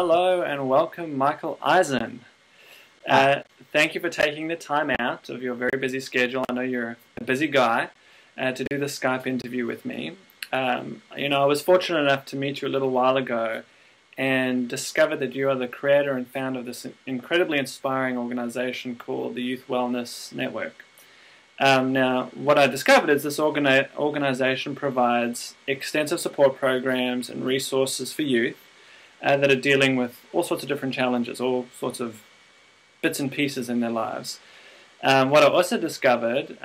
Hello and welcome, Michael Eisen. Thank you for taking the time out of your very busy schedule. I know you're a busy guy to do the Skype interview with me. I was fortunate enough to meet you a little while ago and discovered that you are the creator and founder of this incredibly inspiring organization called the Youth Wellness Network. Now, what I discovered is this organization provides extensive support programs and resources for youth that are dealing with all sorts of different challenges, all sorts of bits and pieces in their lives. What I also discovered,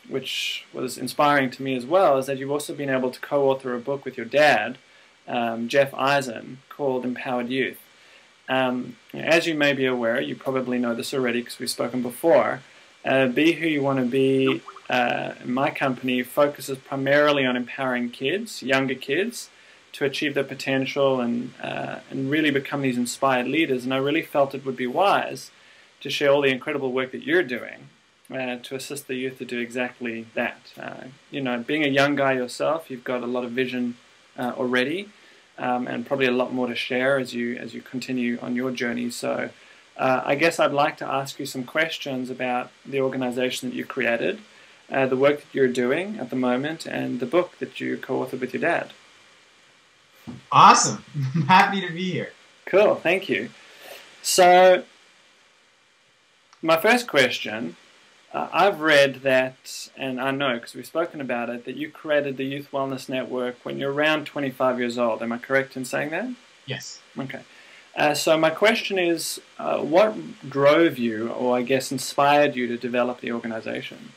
which was inspiring to me as well, is that you've also been able to co-author a book with your dad, Jeff Eisen, called Empowered Youth. As you may be aware, you probably know this already because we've spoken before, Be Who You Want to Be, my company focuses primarily on empowering kids, younger kids, to achieve their potential and really become these inspired leaders. And I really felt it would be wise to share all the incredible work that you're doing to assist the youth to do exactly that. Being a young guy yourself, you've got a lot of vision already, and probably a lot more to share as you continue on your journey. So I guess I'd like to ask you some questions about the organization that you created, the work that you're doing at the moment, and the book that you co-authored with your dad. Awesome. I'm happy to be here. Cool, thank you. So, my first question, I've read that, and I know because we've spoken about it, that you created the Youth Wellness Network when you're around 25 years old. Am I correct in saying that? Yes. Okay. So my question is, what drove you, or I guess inspired you to develop the organization?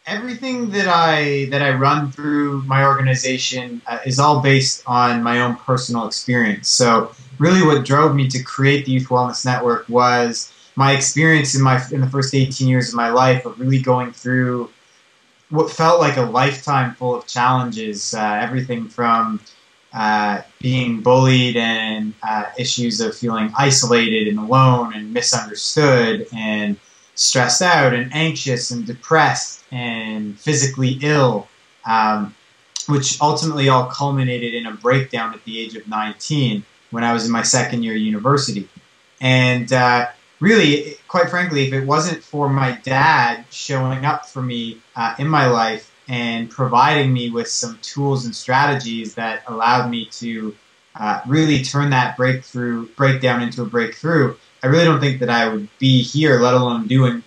Everything that I run through my organization is all based on my own personal experience. So really what drove me to create the Youth Wellness Network was my experience in the first 18 years of my life of really going through what felt like a lifetime full of challenges, everything from being bullied and issues of feeling isolated and alone and misunderstood and stressed out and anxious and depressed and physically ill, which ultimately all culminated in a breakdown at the age of 19 when I was in my second year of university. And really, quite frankly, if it wasn't for my dad showing up for me in my life and providing me with some tools and strategies that allowed me to really turn that breakdown into a breakthrough, I really don't think that I would be here, let alone doing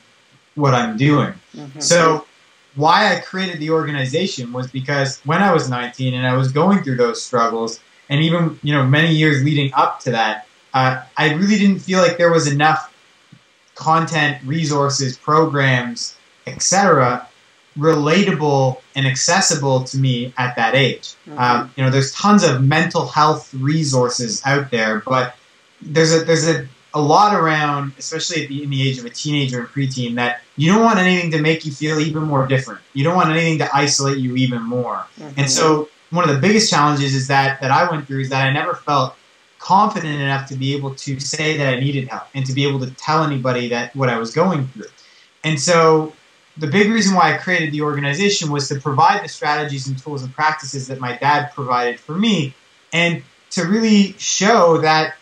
what I'm doing. Mm-hmm. So why I created the organization was because when I was 19 and I was going through those struggles, and even many years leading up to that, I really didn't feel like there was enough content, resources, programs, etc., relatable and accessible to me at that age. Mm-hmm. There's tons of mental health resources out there, but there's a lot around, especially in the age of a teenager and preteen, that you don't want anything to make you feel even more different. You don't want anything to isolate you even more. Mm-hmm. And so one of the biggest challenges is that I went through is that I never felt confident enough to be able to say that I needed help and to be able to tell anybody that what I was going through. And so the big reason why I created the organization was to provide the strategies and tools and practices that my dad provided for me, and to really show that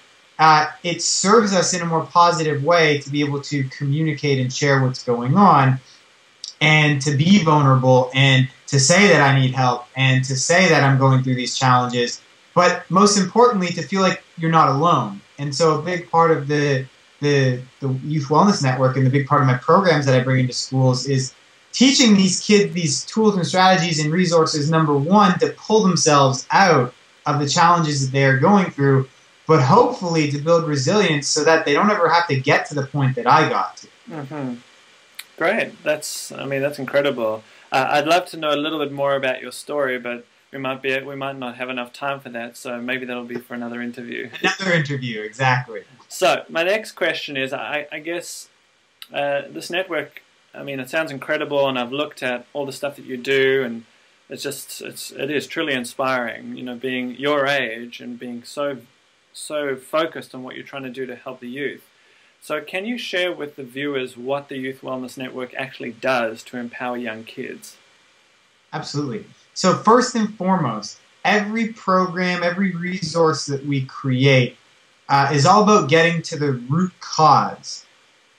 it serves us in a more positive way to be able to communicate and share what's going on, and to be vulnerable, and to say that I need help, and to say that I'm going through these challenges, but most importantly, to feel like you're not alone. And so a big part of the Youth Wellness Network and the big part of my programs that I bring into schools is teaching these kids these tools and strategies and resources, number one, to pull themselves out of the challenges that they're going through, but hopefully to build resilience so that they don't ever have to get to the point that I got to. Mm-hmm. Great. That's incredible. I'd love to know a little bit more about your story, but we might not have enough time for that, so maybe that'll be for another interview. Another interview, exactly. So my next question is, I guess this network, it sounds incredible, and I've looked at all the stuff that you do, and it is truly inspiring, being your age and being so focused on what you're trying to do to help the youth. So can you share with the viewers what the Youth Wellness Network actually does to empower young kids? Absolutely. So first and foremost, every program, every resource that we create is all about getting to the root cause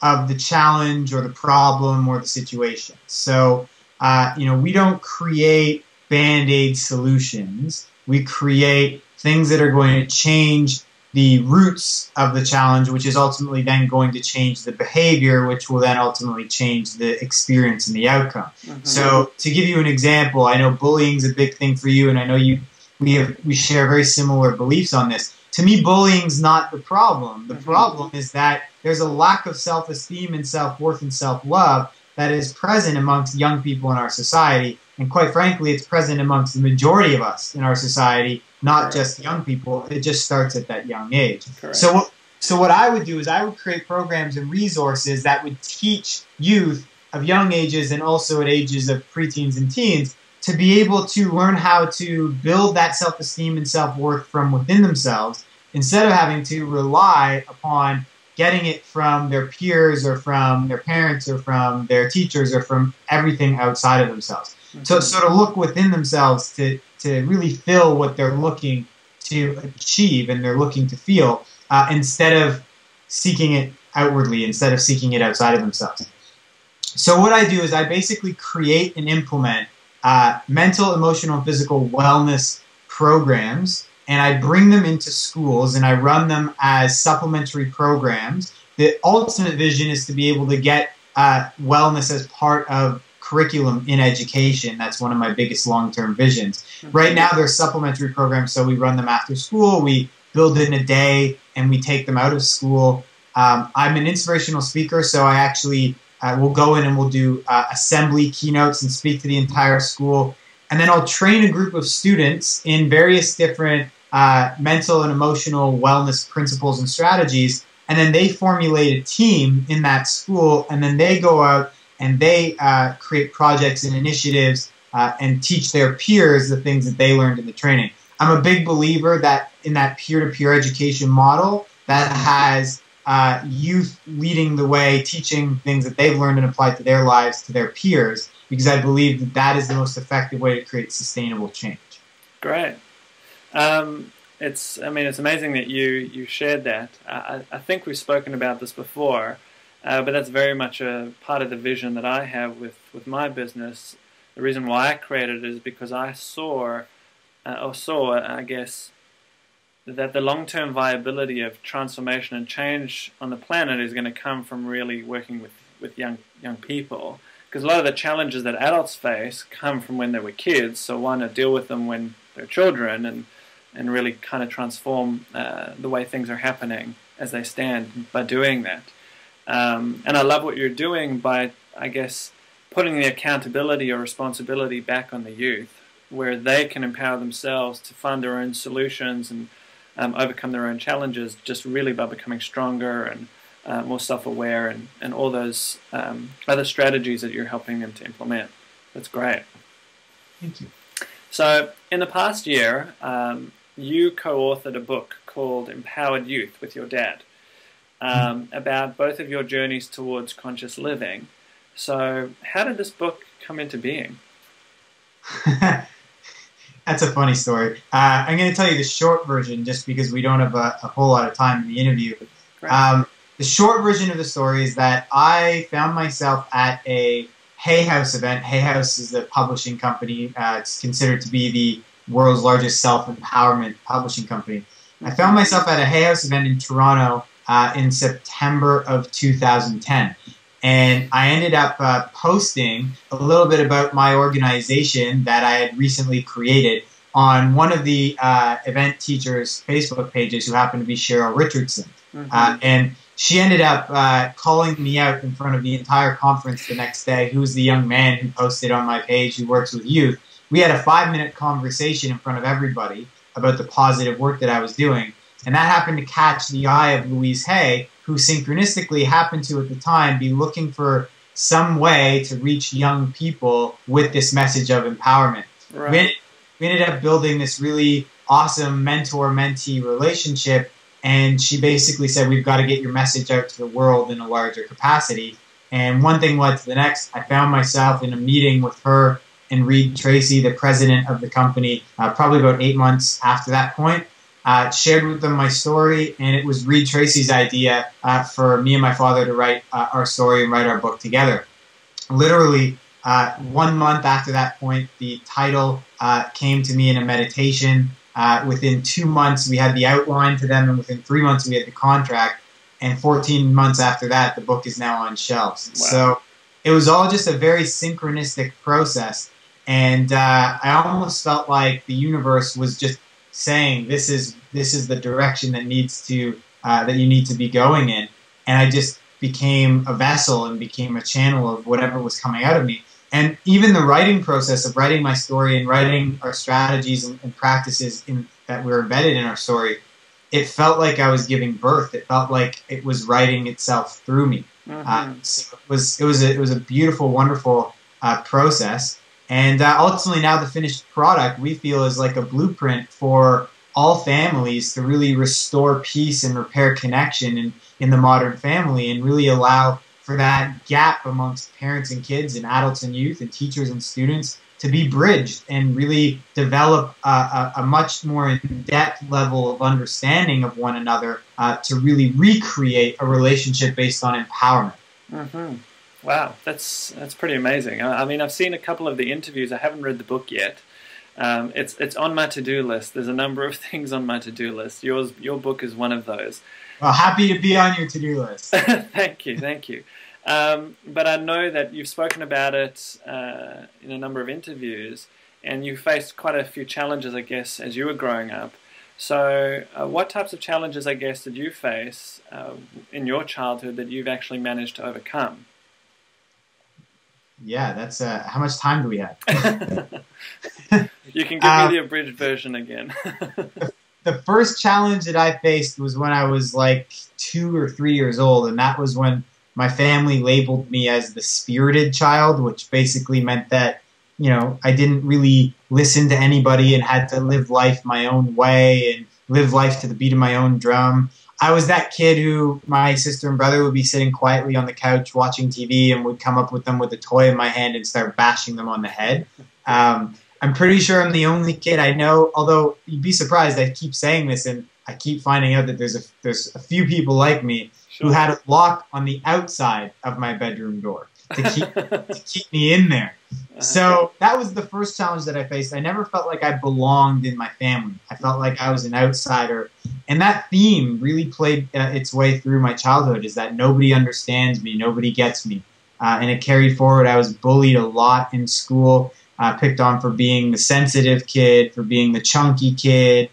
of the challenge or the problem or the situation. So, we don't create Band-Aid solutions. We create things that are going to change the roots of the challenge, which is ultimately then going to change the behavior, which will then ultimately change the experience and the outcome. So to give you an example, I know bullying is a big thing for you, and I know we share very similar beliefs on this. To me, bullying's not the problem. The problem is that there's a lack of self-esteem and self-worth and self-love that is present amongst young people in our society. And quite frankly, it's present amongst the majority of us in our society, not just young people. It just starts at that young age. So what I would do is I would create programs and resources that would teach youth of young ages and also at ages of preteens and teens to be able to learn how to build that self-esteem and self-worth from within themselves instead of having to rely upon getting it from their peers or from their parents or from their teachers or from everything outside of themselves. So to look within themselves to really feel what they're looking to achieve and they're looking to feel instead of seeking it outwardly, instead of seeking it outside of themselves. So what I do is I basically create and implement mental, emotional, and physical wellness programs, and I bring them into schools and I run them as supplementary programs. The ultimate vision is to be able to get wellness as part of curriculum in education. That's one of my biggest long-term visions. Right now they're supplementary programs, so we run them after school, we build in a day, and we take them out of school. I'm an inspirational speaker, so I actually will go in and we'll do assembly keynotes and speak to the entire school. And then I'll train a group of students in various different mental and emotional wellness principles and strategies. And then they formulate a team in that school, and then they go out and they create projects and initiatives and teach their peers the things that they learned in the training. I'm a big believer that in that peer-to-peer education model that has youth leading the way, teaching things that they've learned and applied to their lives to their peers, because I believe that that is the most effective way to create sustainable change. Great. It's amazing that you shared that. I think we've spoken about this before, but that's very much a part of the vision that I have with my business. The reason why I created it is because I saw, I guess, that the long-term viability of transformation and change on the planet is going to come from really working with young people. Because a lot of the challenges that adults face come from when they were kids, so why not deal with them when they're children and really kind of transform the way things are happening as they stand by doing that. And I love what you're doing by, I guess, putting the accountability or responsibility back on the youth, where they can empower themselves to find their own solutions and overcome their own challenges just really by becoming stronger and more self-aware and all those other strategies that you're helping them to implement. That's great. Thank you. So in the past year, you co-authored a book called Empowered Youth with your dad about both of your journeys towards conscious living. So how did this book come into being? That's a funny story. I'm going to tell you the short version just because we don't have a whole lot of time in the interview. The short version of the story is that I found myself at a Hay House event. Hay House is a publishing company. It's considered to be the world's largest self-empowerment publishing company. I found myself at a Hay House event in Toronto in September of 2010. And I ended up posting a little bit about my organization that I had recently created on one of the event teachers' Facebook pages, who happened to be Cheryl Richardson. And she ended up calling me out in front of the entire conference the next day. Who's the young man who posted on my page who works with youth? We had a 5-minute conversation in front of everybody about the positive work that I was doing. And that happened to catch the eye of Louise Hay, who synchronistically happened to, at the time, be looking for some way to reach young people with this message of empowerment. Right. We ended up building this really awesome mentor-mentee relationship, and she basically said, we've got to get your message out to the world in a larger capacity. And one thing led to the next. I found myself in a meeting with her and Reed Tracy, the president of the company, probably about 8 months after that point. Shared with them my story, and it was Reed Tracy's idea for me and my father to write our story and write our book together. Literally, 1 month after that point, the title came to me in a meditation. Within 2 months, we had the outline to them, and within 3 months, we had the contract. And 14 months after that, the book is now on shelves. Wow. So it was all just a very synchronistic process. And I almost felt like the universe was just saying, this is the direction that that you need to be going in. And I just became a vessel and became a channel of whatever was coming out of me. And even the writing process of writing my story and writing our strategies and practices that were embedded in our story, it felt like I was giving birth. It felt like it was writing itself through me. So it was a beautiful, wonderful process. And ultimately now the finished product we feel is like a blueprint for all families to really restore peace and repair connection in the modern family, and really allow for that gap amongst parents and kids and adults and youth and teachers and students to be bridged and really develop a much more in-depth level of understanding of one another to really recreate a relationship based on empowerment. Wow, that's pretty amazing. I mean, I've seen a couple of the interviews. I haven't read the book yet. It's on my to-do list. There's a number of things on my to-do list. Your book is one of those. Well, happy to be on your to-do list. Thank you, thank you. But I know that you've spoken about it in a number of interviews, and you faced quite a few challenges, I guess, as you were growing up. So what types of challenges, I guess, did you face in your childhood that you've actually managed to overcome? Yeah, that's how much time do we have? You can give me the abridged version again. The first challenge that I faced was when I was like 2 or 3 years old, and that was when my family labeled me as the spirited child, which basically meant that, you know, I didn't really listen to anybody and had to live life my own way and live life to the beat of my own drum. I was that kid who my sister and brother would be sitting quietly on the couch watching TV and would come up with them with a toy in my hand and start bashing them on the head. I'm pretty sure I'm the only kid I know, although you'd be surprised, I keep saying this and I keep finding out that there's a few people like me who had a lock on the outside of my bedroom door to keep me in there. So that was the first challenge that I faced. I never felt like I belonged in my family. I felt like I was an outsider. And that theme really played its way through my childhood, is that nobody understands me, nobody gets me. And it carried forward. I was bullied a lot in school, picked on for being the sensitive kid, for being the chunky kid.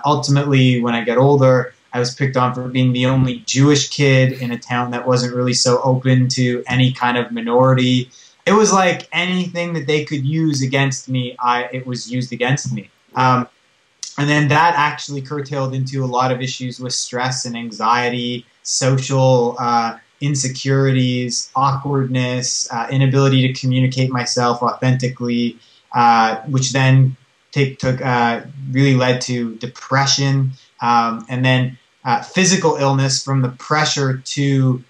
Ultimately, when I got older, I was picked on for being the only Jewish kid in a town that wasn't really so open to any kind of minority. It was like anything that they could use against me, it was used against me. And then that actually curtailed into a lot of issues with stress and anxiety, social insecurities, awkwardness, inability to communicate myself authentically, which then really led to depression, and then physical illness from the pressure to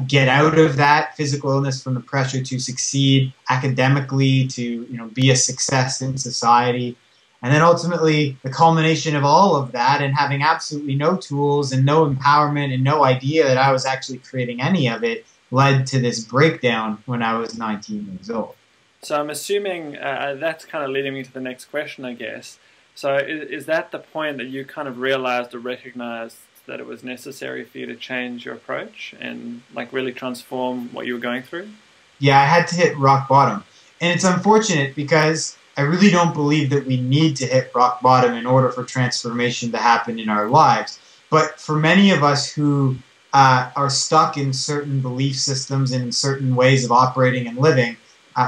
get out of that, physical illness from the pressure to succeed academically, to be a success in society. And then ultimately the culmination of all of that, and having absolutely no tools and no empowerment and no idea that I was actually creating any of it, led to this breakdown when I was 19 years old. So I'm assuming that's kind of leading me to the next question, I guess. So is that the point that you kind of realized or recognized that it was necessary for you to change your approach and like really transform what you were going through? Yeah, I had to hit rock bottom. And it's unfortunate because I really don't believe that we need to hit rock bottom in order for transformation to happen in our lives. But for many of us who are stuck in certain belief systems and certain ways of operating and living,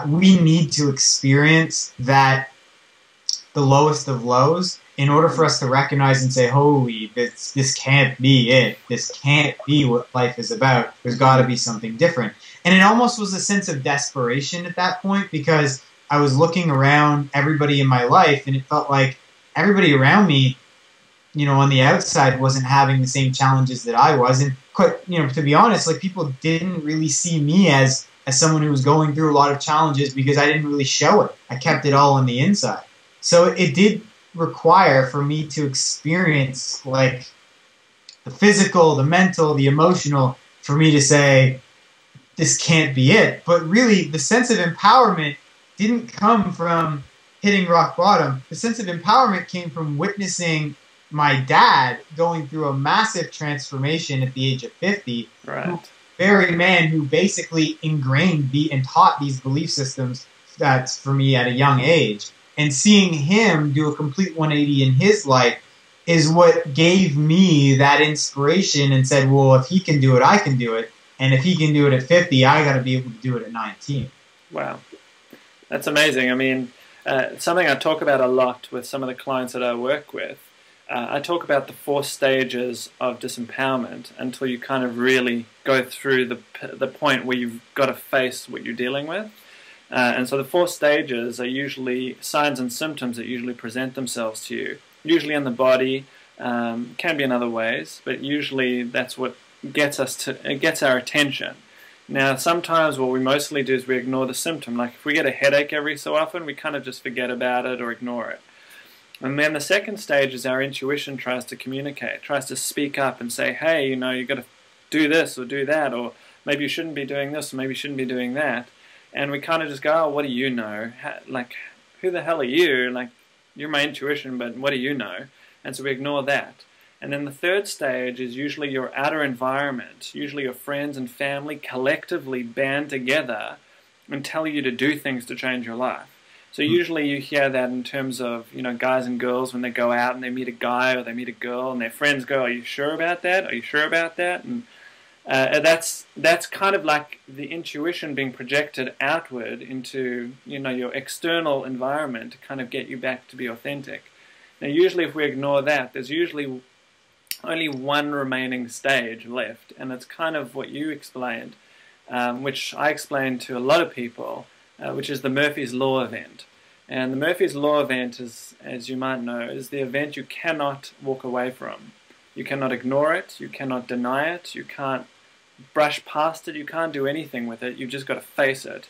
we need to experience that, the lowest of lows, in order for us to recognize and say, holy, this can't be it. This can't be what life is about. There's got to be something different. And it almost was a sense of desperation at that point, because I was looking around everybody in my life, and it felt like everybody around me, on the outside wasn't having the same challenges that I was. And quite, to be honest, like, people didn't really see me as as someone who was going through a lot of challenges because I didn't really show it. I kept it all on the inside. So it did require for me to experience like the physical, the mental, the emotional, for me to say, this can't be it. But really, the sense of empowerment didn't come from hitting rock bottom. The sense of empowerment came from witnessing my dad going through a massive transformation at the age of 50. Right. Very man who basically ingrained and taught these belief systems that's for me at a young age. And seeing him do a complete 180 in his life is what gave me that inspiration and said, well, if he can do it, I can do it. And if he can do it at 50, I got to be able to do it at 19. Wow. That's amazing. I mean, something I talk about a lot with some of the clients that I work with. I talk about the 4 stages of disempowerment until you kind of really go through the point where you've got to face what you're dealing with. And so the 4 stages are usually signs and symptoms that usually present themselves to you, usually in the body, can be in other ways, but usually that's what gets our attention. Now, sometimes what we mostly do is we ignore the symptom. Like if we get a headache every so often, we kind of just forget about it or ignore it. And then the second stage is our intuition tries to communicate, tries to speak up and say, hey, you know, you've got to do this or do that, or maybe you shouldn't be doing this, or maybe you shouldn't be doing that. And we kind of just go, oh, what do you know? Like, who the hell are you? Like, you're my intuition, but what do you know? And so we ignore that. And then the third stage is usually your outer environment, usually your friends and family collectively band together and tell you to do things to change your life. So usually you hear that in terms of, you know, guys and girls when they go out and they meet a guy or they meet a girl and their friends go, are you sure about that? Are you sure about that? And that's kind of like the intuition being projected outward into, you know, your external environment to kind of get you back to be authentic. Now usually if we ignore that, there's usually only one remaining stage left, and it's kind of what you explained, which I explained to a lot of people, which is the Murphy's Law event. And the Murphy's Law event is, as you might know, is the event you cannot walk away from. You cannot ignore it, you cannot deny it, you can't brush past it, you can't do anything with it, you've just got to face it.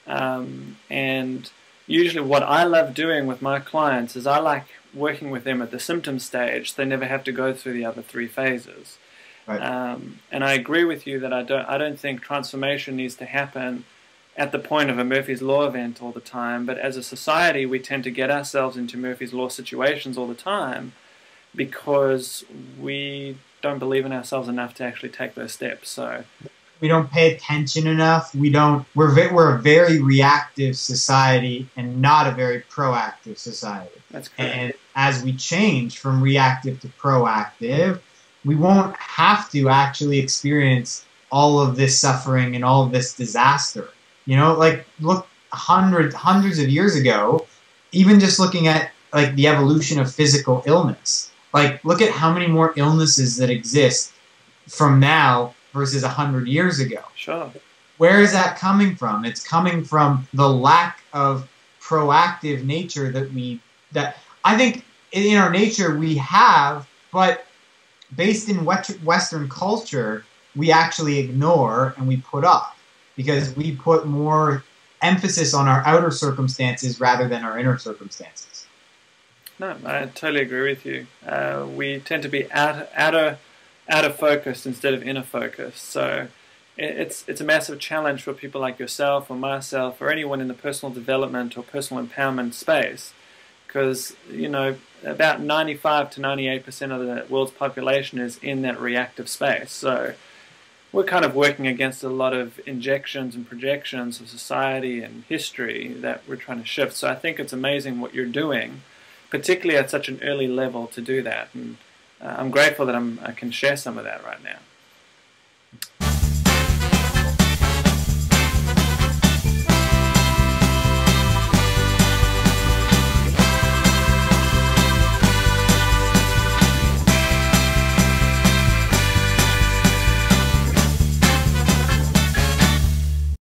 And usually what I love doing with my clients is I like working with them at the symptom stage, so they never have to go through the other 3 phases. Right. And I agree with you that I don't think transformation needs to happen at the point of a Murphy's Law event all the time, but as a society we tend to get ourselves into Murphy's Law situations all the time because we don't believe in ourselves enough to actually take those steps. So we don't pay attention enough. We're a very reactive society and not a very proactive society. That's correct. And as we change from reactive to proactive, we won't have to actually experience all of this suffering and all of this disaster. You know, like look hundreds of years ago, even just looking at like the evolution of physical illness. Like look at how many more illnesses that exist from now versus 100 years ago. Sure. Where is that coming from? It's coming from the lack of proactive nature that I think in our nature we have, but based in Western culture, we actually ignore and we put off because we put more emphasis on our outer circumstances rather than our inner circumstances. No, I totally agree with you. We tend to be outer focused instead of inner focused. So it's a massive challenge for people like yourself or myself or anyone in the personal development or personal empowerment space, because you know about 95 to 98% of the world's population is in that reactive space. So we're kind of working against a lot of injections and projections of society and history that we're trying to shift. So I think it's amazing what you're doing, particularly at such an early level, to do that. And I'm grateful that I can share some of that right now.